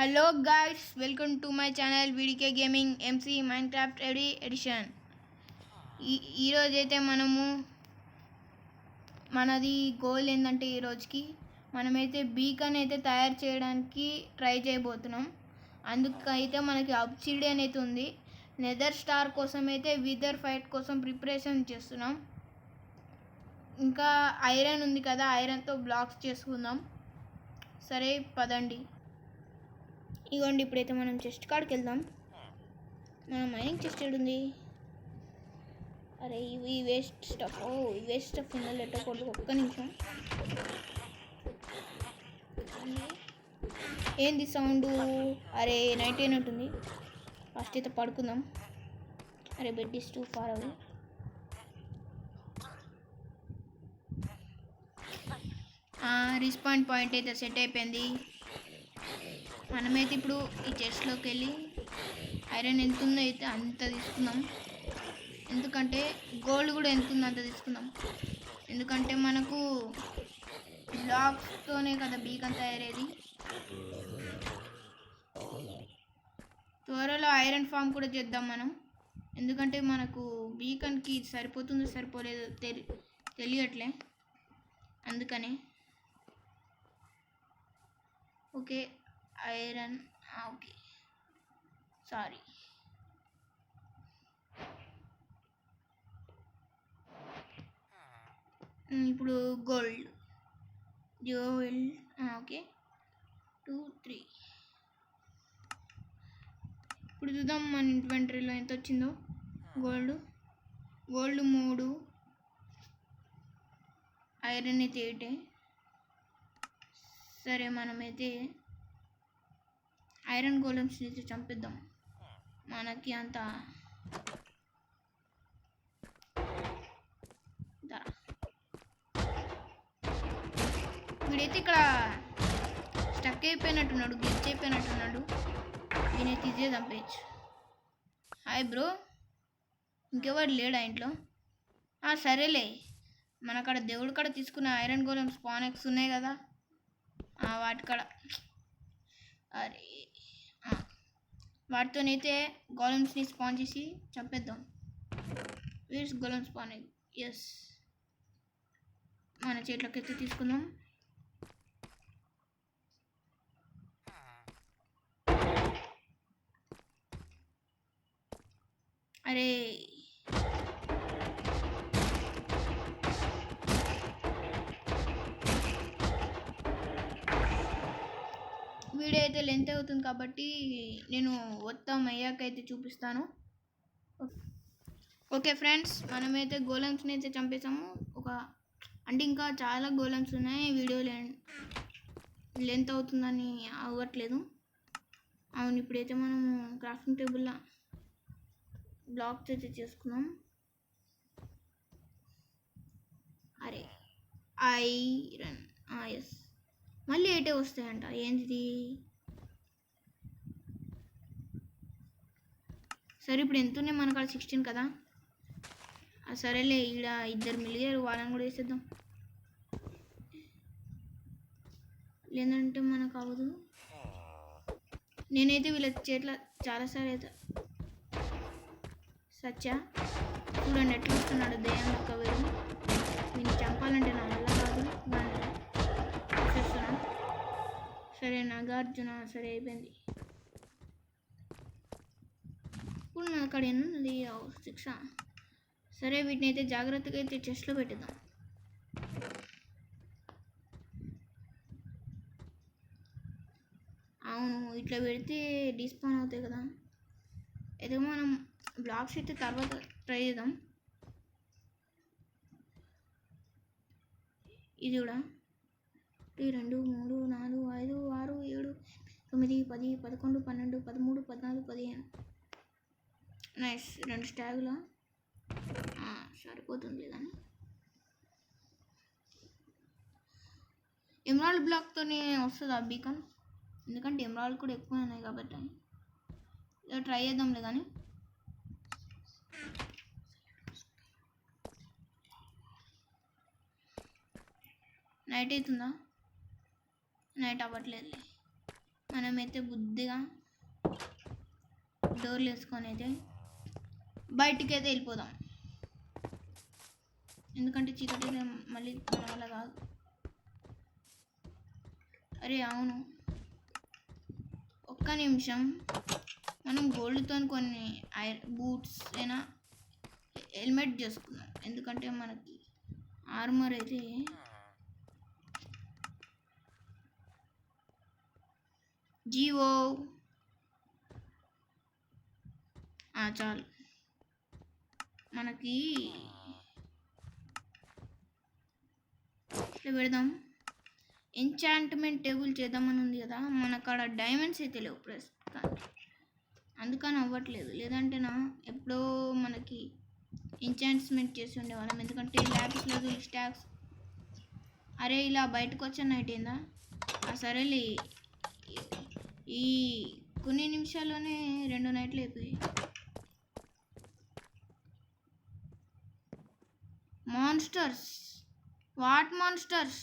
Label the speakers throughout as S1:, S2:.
S1: Hello guys, welcome to my channel వీడికే gaming MC Minecraft edition. ఈరోజు అయితే మనది గోల్ ఏంటంటే ఈరోజుకి మనమైతే బీకన్ అయితే తయారు చేయడానికి ట్రై చేయబోతున్నాం. అందుకైతే మనకి అబ్సిడియన్ అయితే ఉంది. నెదర్ స్టార్ కోసం అయితే విదర్ ఫైట్ కోసం ప్రిపరేషన్ చేస్తున్నాం. ఇంకా ఐరన్ ఉంది కదా, ఐరన్తో బ్లాక్స్ చేసుకుందాం. సరే పదండి. ఇగోండి, ఇప్పుడైతే మనం చెస్ట్ కాడికి వెళ్దాం. మన మైనింగ్ చెస్ట్ ఉంది. అరే ఇవి వేస్ట్ స్టఫ్. ఈ వేస్ట్ స్టఫ్ ఉందా లెట్టకూడదు. ఒక్క నిమిషం. ఏంది సౌండ్? అరే నైట్ అయినట్టుంది. ఫస్ట్ అయితే పడుకుందాం. అరే bed is too far away. Respawn point అయితే సెట్ అయిపోయింది. మనమైతే ఇప్పుడు ఈ చెస్ట్లోకి వెళ్ళి ఐరన్ ఎంత ఉందో అయితే అంత తీసుకుందాం. ఎందుకంటే గోల్డ్ కూడా ఎంత ఉందో అంత తీసుకుందాం. ఎందుకంటే మనకు బ్లాక్స్తోనే కదా బీకన్ తయారయ్యేది. త్వరలో ఐరన్ ఫామ్ కూడా చేద్దాం మనం. ఎందుకంటే మనకు బీకన్కి సరిపోతుందో సరిపోలేదో తెలియట్లే. అందుకనే ఓకే ఐరన్ ఓకే సారీ. ఇప్పుడు గోల్డ్ ఓకే 2 3. ఇప్పుడు చూద్దాం మన ఇన్వెంటరీలో ఎంత వచ్చిందో. గోల్డ్ 3, ఐరన్ అయితే 8. సరే మనమైతే ఐరన్ గోలమ్స్ని అయితే చంపిద్దాం. మనకి అంత వీడైతే ఇక్కడ స్టక్ అయిపోయినట్టున్నాడు, గ్లిచ్ అయిపోయినట్టున్నాడు. నేనైతే ఇదే చంపేయచ్చు. హాయ్ బ్రో, ఇంకెవరు లేడా ఇంట్లో? సరేలే, మన కాడ దేవుడి కాడ తీసుకున్న ఐరన్ గోళం స్పానెక్స్ ఉన్నాయి కదా, వాటి కాడ అరే వాటితోనైతే గోలమ్స్ని స్పాన్ చేసి చంపేద్దాం. Weeds గోలమ్ spanning. ఎస్, మన చేతిలోకి అయితే తీసుకుందాం. అరే వీడియో అయితే లెంత్ అవుతుంది కాబట్టి నేను మొత్తం అయ్యాకైతే చూపిస్తాను. ఓకే ఫ్రెండ్స్, మనమైతే గోలమ్స్ని అయితే చంపేసాము. అంటే ఇంకా చాలా గోలమ్స్ ఉన్నాయి. వీడియో లెంత్ అవుతుందని అవ్వట్లేదు. అవును, ఇప్పుడైతే మనం క్రాఫ్టింగ్ టేబుల్లో బ్లాక్స్ అయితే చేసుకున్నాం. అరే ఐరన్ ఎస్, మళ్ళీ 8 వస్తాయంట. ఏంటిది? సరే ఇప్పుడు ఎంత ఉన్నాయి మన కాడ? 16 కదా. సరేలే, ఈడ 2 మిలిగారు, వాళ్ళని కూడా వేసేద్దాం. లేదంటే మనకు అవ్వదు. నేనైతే వీళ్ళ చేతిలో చాలాసార్లు అయితే సచ్చా. చూడండి ఎట్లా వస్తున్నాడు దయ్యం లెక్క. వీడు దీన్ని చంపాలంటే నా వల్ల కాదు. చేస్తున్నాం. సరే నాగార్జున, సరే అయిపోయింది. ఇప్పుడు నా అక్కడ ఎన్నున్నది? 6. సరే వీటిని అయితే జాగ్రత్తగా అయితే చెస్ట్లో పెట్టిద్దాం. అవును, ఇట్లా పెడితే డిస్పాన్ అవుతాయి కదా. అయితే మనం బ్లాక్స్ అయితే తర్వాత ట్రై చేద్దాం. ఇది కూడా 1 2 3 4 5 6 7 9 10 11 12 13 14 15. నైస్, 2 స్టాగులా సరిపోతుంది. కానీ ఎమరాల్డ్ బ్లాక్తోనే వస్తుంది ఆ బీకన్. ఎందుకంటే ఎమరాల్డ్ కూడా ఎక్కువ ఉన్నాయి కాబట్టి ట్రై చేద్దాంలే. కానీ నైట్ అవుతుందా? నైట్ అవ్వట్లేదులే. మనమైతే బుద్ధిగా డోర్లు వేసుకొని అయితే బయటికి అయితే వెళ్ళిపోదాం. ఎందుకంటే చీకటి అయితే మళ్ళీ మన వల్ల కాదు. అరే అవును, ఒక్క నిమిషం. మనం గోల్డ్తో కొన్ని బూట్స్ అయినా హెల్మెట్ చేసుకుందాం. ఎందుకంటే మనకి ఆర్మర్ అయితే జీవో చాలు. మనకి ఇట్లా పెడదాం. ఎంచాంట్మెంట్ టేబుల్ చేద్దామని ఉంది కదా, మనకు అక్కడ డైమండ్స్ అయితే లేవు ప్రస్తుతానికి, అందుకని అవ్వట్లేదు. లేదంటే ఎప్పుడో మనకి ఎంచాంట్మెంట్ చేసి ఉండేవాళ్ళం. ఎందుకంటే ల్యాబ్స్ లేదు, స్టాక్స్. అరే ఇలా బయటకు వచ్చా నైట్ ఏందా? సరేలే, ఈ కొన్ని నిమిషాల్లోనే 2 నైట్లు అయిపోయాయి. Monsters, what monsters?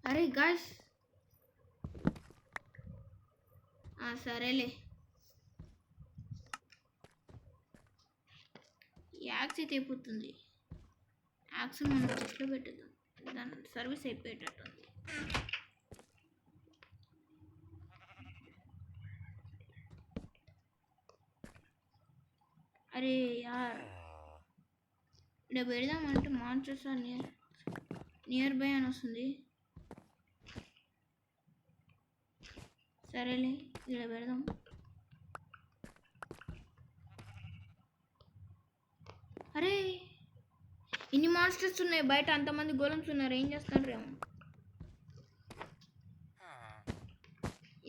S1: అరే గాయ్స్, సరేలే, యాక్స్ అయితే అయిపోతుంది. యాక్స్ మనం చెట్లో పెట్టేద్దాం, దాని సర్వీస్ అయిపోయేటట్టుంది. అరే యార్, ఇక్కడ పెడదామంటే మాన్స్టర్స్ ఆర్ నియర్ బై అని వస్తుంది. సరేలే, ఇక్కడ పెడదాం. అరే ఇన్ని మాన్స్టర్స్ ఉన్నాయి బయట, అంతమంది గోలమ్స్ ఉన్నారు, ఏం చేస్తాడు రేమో.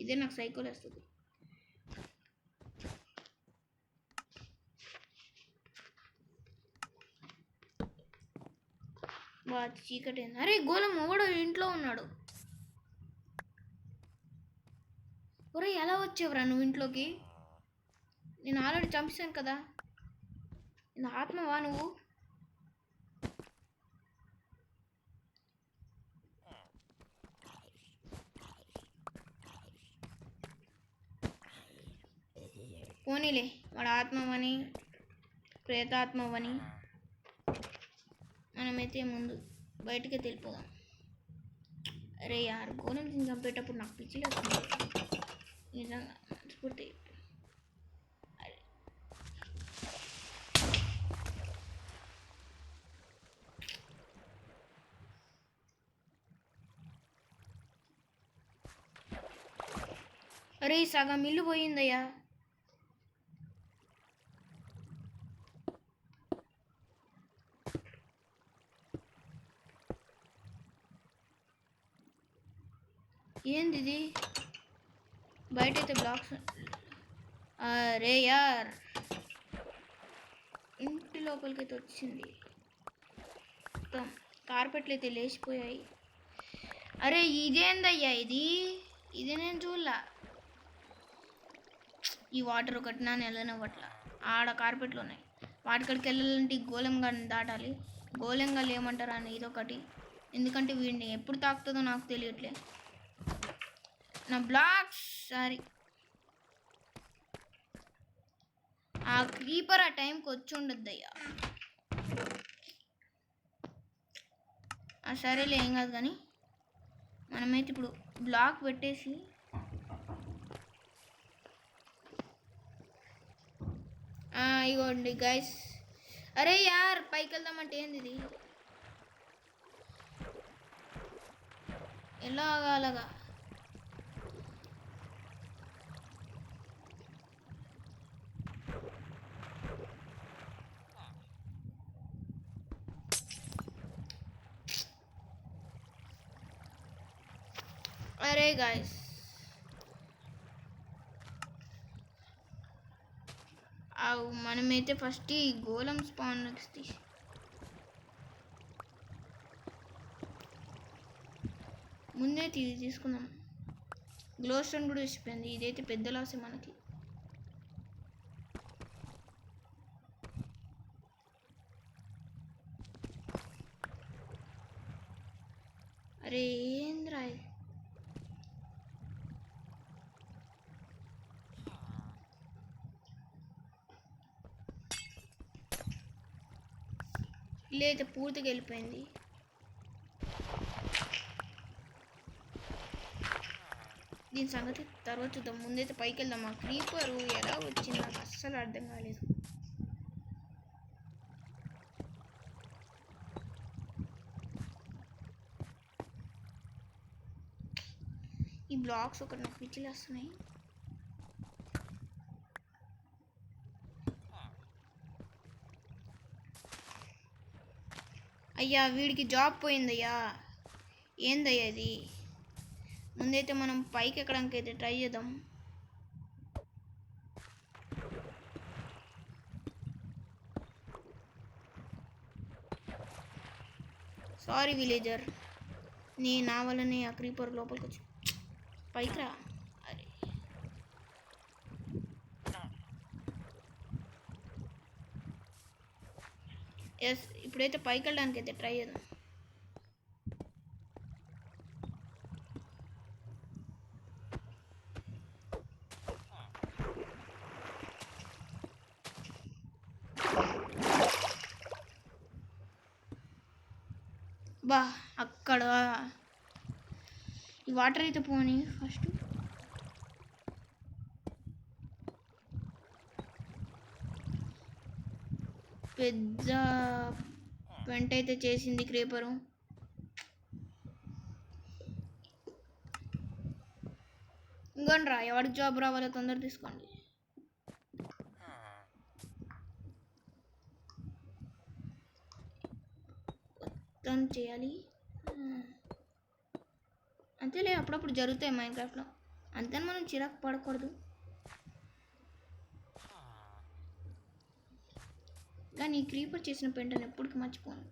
S1: ఇదే నాకు సైకోల్ వస్తుంది. బా చీకటి. అరే గోళం ఎవడో ఇంట్లో ఉన్నాడు. ఒరే ఎలా వచ్చేవరా నువ్వు ఇంట్లోకి? నేను ఆల్రెడీ చంపేశాను కదా. నా ఆత్మవా నువ్వు? పోనీలే, వాడు ఆత్మవని ప్రేతాత్మవని మనమైతే ముందు బయటకే వెళ్ళిపోదాం. అరే యార్, గోళం చంపేటప్పుడు నాకు పిచ్చిలు వస్తుంది నిజంగా, మనస్ఫూర్తి. అరే సగం ఇల్లు పోయిందయ్యా. ఏంది ఇది? బయట అయితే బ్లాక్స్. అరే యార్, ఇంటి లోపలికైతే వచ్చింది. మొత్తం కార్పెట్లు అయితే లేచిపోయాయి. అరే ఇదేందయ్యా ఇది నేను చూడలా. ఈ వాటర్ ఒకటి నా నెలనివ్వట్ల. ఆడ కార్పెట్లు ఉన్నాయి, వాటికడికి వెళ్ళాలంటే గోళంగా దాటాలి. గోళంగా ఏమంటారా అని ఇదొకటి. ఎందుకంటే వీడిని ఎప్పుడు తాకుతుందో నాకు తెలియట్లే. నా బ్లాక్స్ సారీ, ఆ క్రీపర్ ఆ టైంకి వచ్చి ఉండొద్దయ్యా. సరేలే, ఏం కాదు. కానీ మనమైతే ఇప్పుడు బ్లాక్ పెట్టేసి ఇగోండి గైస్. అరే యార్, పైకి వెళ్దామంటే ఏంది ఇది? ఎలాగా అలాగా? అరే గాయస్, మనమైతే ఫస్ట్ ఈ గోళం స్పాన్ ముందే తీసుకుందాం. గ్లో స్టోన్ కూడా వచ్చిపోయింది. ఇదైతే పెద్ద లాసే మనకి. అరే ఏంద్రా, ఇల్లు అయితే పూర్తిగా వెళ్ళిపోయింది. దీని సంగతి తర్వాత చూద్దాం. ముందైతే పైకి వెళ్దాం. ఆ క్రీపరు ఎలా వచ్చింది నాకు అస్సలు అర్థం కాలేదు. ఈ బ్లాక్స్ ఒకటి నాకు పిచ్చిలేస్తున్నాయి. అయ్యా వీడికి జాబ్ పోయిందయ్యా. ఏందయ్యా అది? ముందైతే మనం పైకి ఎక్కడానికి అయితే ట్రై చేద్దాం. సారీ విలేజర్, నా వల్లనే ఆ క్రీపర్ లోపలికి వచ్చి. పైకి రా. అరే ఎస్, ఇప్పుడైతే పైకి వెళ్ళడానికి అయితే ట్రై చేద్దాం. బా అక్కడ ఈ వాటర్ అయితే పోనీ ఫస్ట్. పెద్ద వెంట అయితే చేసింది క్రీపరు. ఇంకోండి రా, ఎవరికి జాబ్ రావాలో తొందర తీసుకోండి. మొత్తం చేయాలి అంతేలే. అప్పుడప్పుడు జరుగుతాయి మైన్క్రాఫ్ట్లో, అంతే మనం చిరాకు పడకూడదు. కానీ ఈ క్రీపర్ చేసిన పెంటను ఎప్పటికీ మర్చిపోను.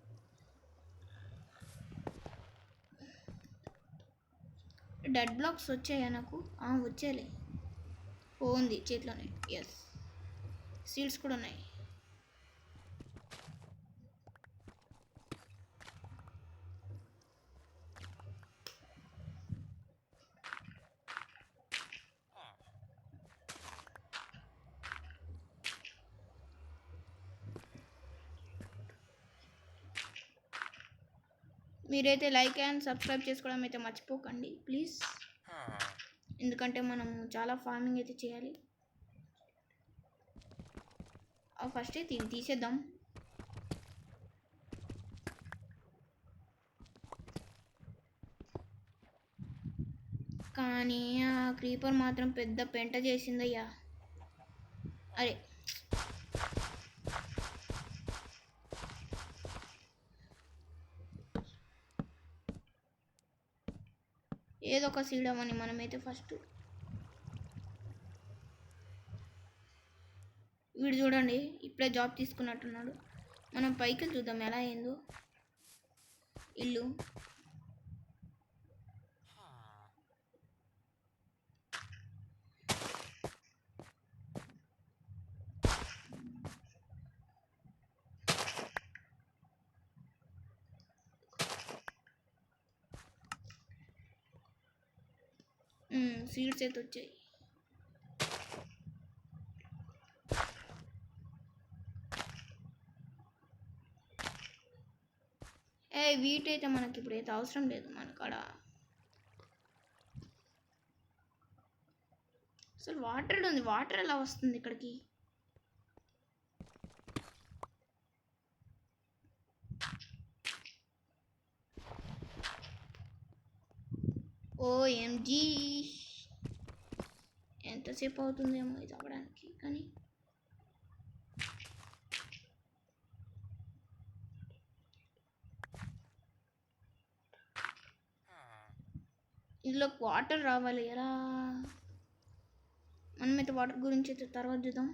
S1: డెడ్ బ్లాక్స్ వచ్చాయా నాకు? వచ్చాయిలే. ఉంది చేతిలోనే. ఎస్, సీడ్స్ కూడా ఉన్నాయి. మీరైతే లైక్ అండ్ సబ్స్క్రైబ్ చేసుకోవడం అయితే మర్చిపోకండి ప్లీజ్. ఎందుకంటే మనం చాలా ఫార్మింగ్ అయితే చేయాలి. ఫస్ట్ అయితే ఇది తీసేద్దాం. కానీ ఆ క్రీపర్ మాత్రం పెద్ద పెంట చేసిందయ్యా. అరే ఏదో ఒక సీడ్ అవ్వని మనమైతే ఫస్ట్. వీడు చూడండి ఇప్పుడే జాబ్ తీసుకున్నట్టున్నాడు. మనం పైకి చూద్దాం ఎలా అయిందో ఇల్లు. సీడ్స్ అయితే వచ్చాయి. వీటైతే మనకి ఇప్పుడైతే అవసరం లేదు మనకాడ. అసలు వాటర్ ఉంది, వాటర్ ఎలా వస్తుంది ఇక్కడికి? ఓఎంజీ, ఎంతసేపు అవుతుందేమో ఇది అవ్వడానికి. కానీ ఇందులో వాటర్ రావాలి ఎలా? మనమైతే వాటర్ గురించి అయితే తర్వాత చూద్దాం.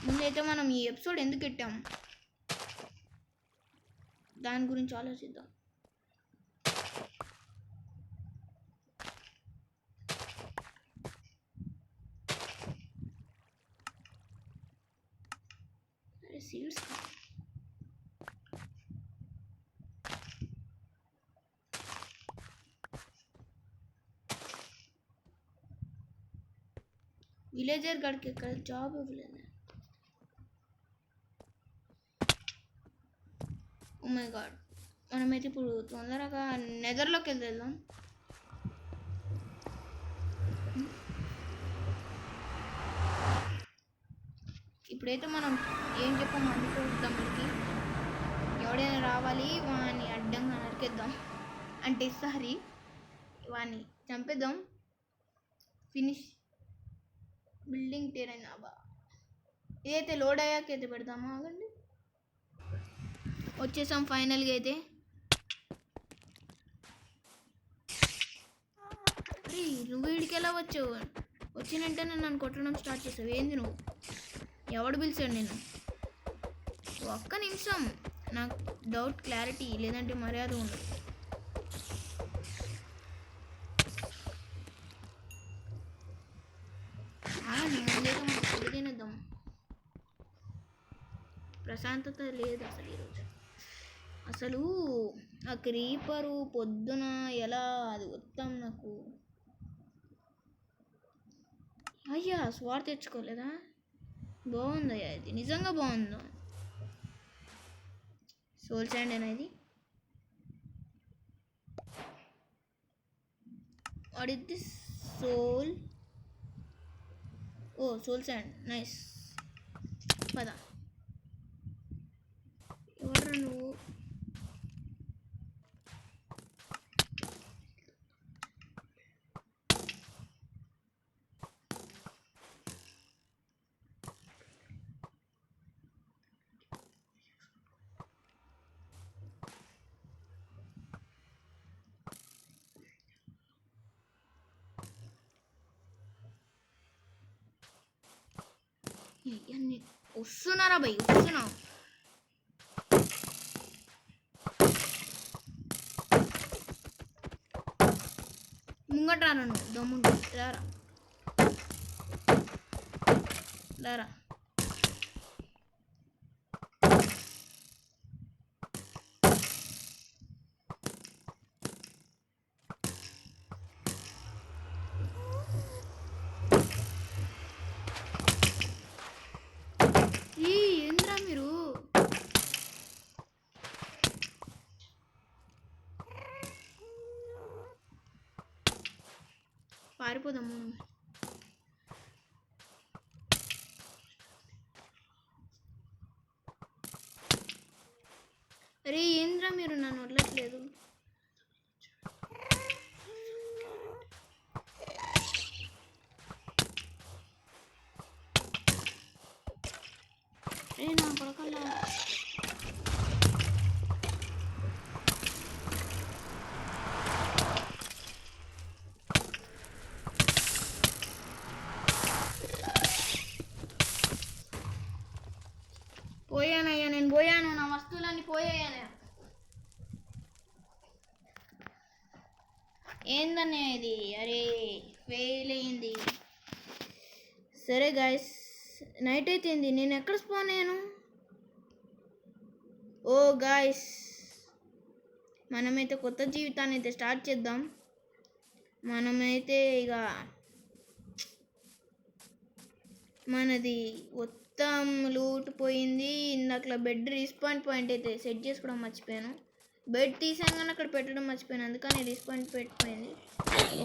S1: ముందైతే మనం ఈ ఎపిసోడ్ ఎందుకు పెట్టాం దాని గురించి ఆలోచిద్దాం. అరే సీడ్స్ విలేజర్ గడికి ఇక్కడ జాబ్ ఇవ్వలేదు. ఓ మై గాడ్, మనమైతే ఇప్పుడు తొందరగా నెదర్లోకి వెళ్దాం. ఇప్పుడైతే మనం ఏం చెప్పాము అనుకుంటాం, మనకి ఎవడైనా రావాలి వాడిని అడ్డంగా నరికేద్దాం, అంటే సారీ వాడిని చంపేద్దాం. Finish building terrain. అబ్బా, ఇదైతే లోడ్ అయ్యాక అయితే పెడదామా, ఆగండి. వచ్చేసాం ఫైనల్గా అయితే. అరే నువ్వు వీడికి ఎలా వచ్చావు? వచ్చిన వెంటనే నన్ను కొట్టడం స్టార్ట్ చేసావు, ఏంది నువ్వు? ఎవడు పిలిచాడు నేను? ఒక్క నిమిషం, నాకు డౌట్ క్లారిటీ, లేదంటే మర్యాద ఉండదు. తినేద్దాం. ప్రశాంతత లేదు అసలు ఈరోజు. అసలు ఆ క్రీపరు పొద్దున ఎలా అది వస్తాం నాకు. అయ్యా స్వార్ తెచ్చుకోలేదా? బాగుందయ్యా, ఇది నిజంగా బాగుందా? సోల్ శాండ్ అనేది వాట్ ఇస్ దిస్? సోల్, ఓ సోల్ శాండ్, నైస్. పద, ఎవరు నువ్వు? వస్తున్నారా భయ్, వస్తున్నా. ముంగట్రా, నన్ను దమ్ముంటు రారా రారా. ఏంద్రా మీరు? పారిపోదాము. అరే ఏంద్రా మీరు, నన్ను వదలట్లేదు. అరే నా కొడకల్లా, పోయానయ్యా, నేను పోయాను, నా వస్తువులన్నీ పోయాయనే. ఏందన్నయ్య ఇది? అరే ఫెయిల్ అయింది. సరే గాయస్, నైట్ అయిపోయింది, నేను ఎక్కడ స్పాన్ అయ్యాను? ఓ గాయస్, మనమైతే కొత్త జీవితాన్ని అయితే స్టార్ట్ చేద్దాం. మనమైతే ఇక మనది మొత్తం లూట్ పోయింది. ఇందాకలా బెడ్ రీస్పాన్ పాయింట్ అయితే సెట్ చేసుకోవడం మర్చిపోయాను. బెడ్ తీసాగానే అక్కడ పెట్టడం మర్చిపోయాను, అందుకని రీస్పాన్ పెట్టిపోయింది.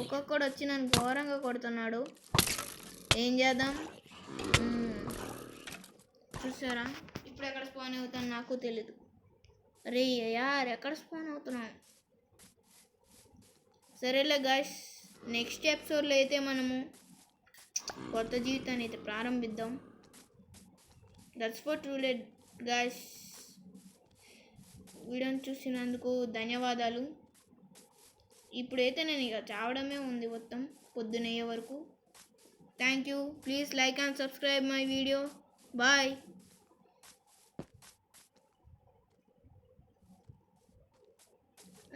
S1: ఒక్కొక్కడు వచ్చి నన్ను ఘోరంగా కొడుతున్నాడు. ఏం చేద్దాం? చూసారా, ఇప్పుడు ఎక్కడ స్పాన్ అవుతాను నాకు తెలీదు. అరే యార్, ఎక్కడ స్పాన్ అవుతున్నాం? సరేలే గాయ్స్, నెక్స్ట్ ఎపిసోడ్లో అయితే మనము కొత్త జీవితాన్ని అయితే ప్రారంభిద్దాం. That's for today guys. వీడియోని చూసినందుకు ధన్యవాదాలు. ఇప్పుడైతే నేను ఇక చావడమే ఉంది మొత్తం పొద్దునయ్యే వరకు. Thank you. Please like and subscribe my video. Bye.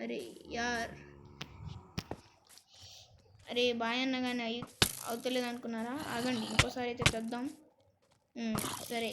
S1: అరే యార్, అరే బాయ్ అన్నగానే అవుతలేదు అనుకున్నారా? ఆగండి, ఇంకోసారి అయితే చూద్దాం. సరే.